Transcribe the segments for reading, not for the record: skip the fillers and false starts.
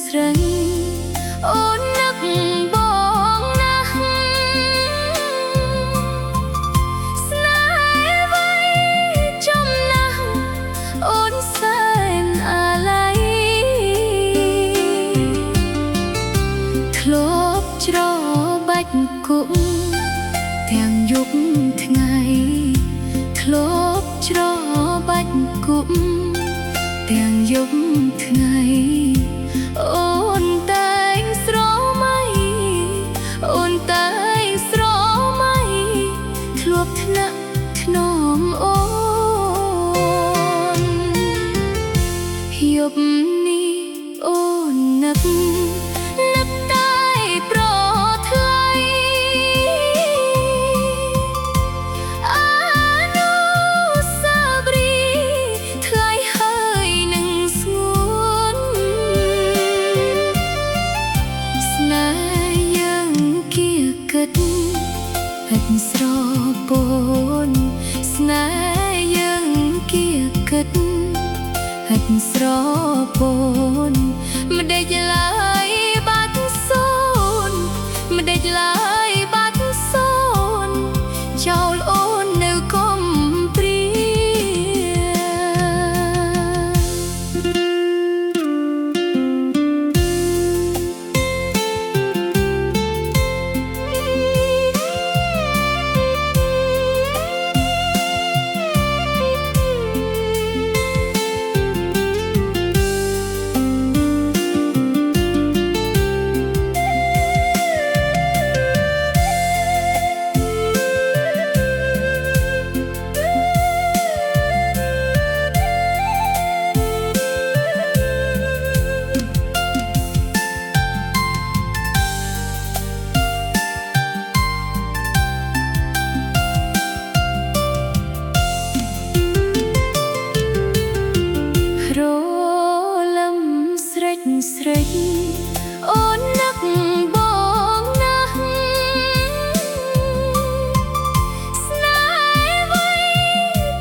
ស្រីអូននឹកបងណាស់ស្នេហ៍វ័យចំណាស់អូនសែនអាឡ័យធ្លាប់ច្របាច់គុំទាំងយប់ថ្ងៃធ្លាប់ច្របាច់គុំទាំងយប់ថ្ងៃអូនតែងស្រមៃអូនតែងស្រមៃធ្លាប់ថ្នាក់ថ្នមអូនយប់នេះអូននឹកតែប្រថ្លៃអានុស្សាវរីយ៍ថ្លៃហើយនឹងស្ងួនស្នេហ៍យើងគៀកកិតហិតស្រពនស្នេហ៍យើងគៀកកិតហិតស្រពនមិនដេចឡើយបាត់សូនមិនដេចឡើយបាត់សូនចោលអូននៅកុំព្រារលឹមស្រេចអូននឹកបងណាស់ស្នេហ៍វ័យ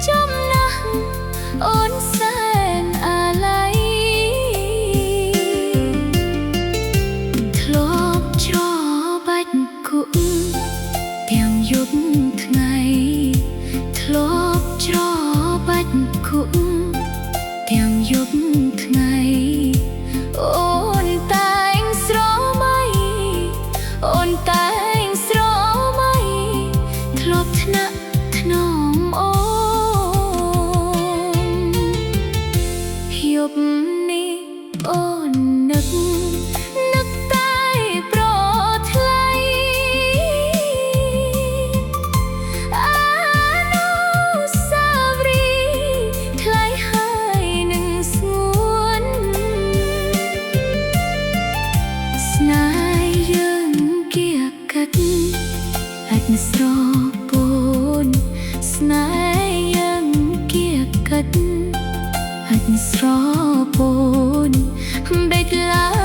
ចំណាស់អូនសែនអាឡ័យធ្លាប់ច្របាច់គុំទាំងយប់ថ្ងៃធ្លាប់ច្របាច់គុំទាំងយប់ថ្ងៃអូនតែងស្រមៃអូនតែងស្រមៃធ្លាប់ថ្នាក់ថ្នមអូនយប់នេះអូននឹកតែប្រថ្លៃអានុស្សាវរីយ៍ថ្លៃហើយនឹងស្ងួនស្នេហ៍យើងគៀកកិតហិតស្រពនស្នេហ៍យើងគៀកកិតហិតស្រពនមិនដេចឡើយ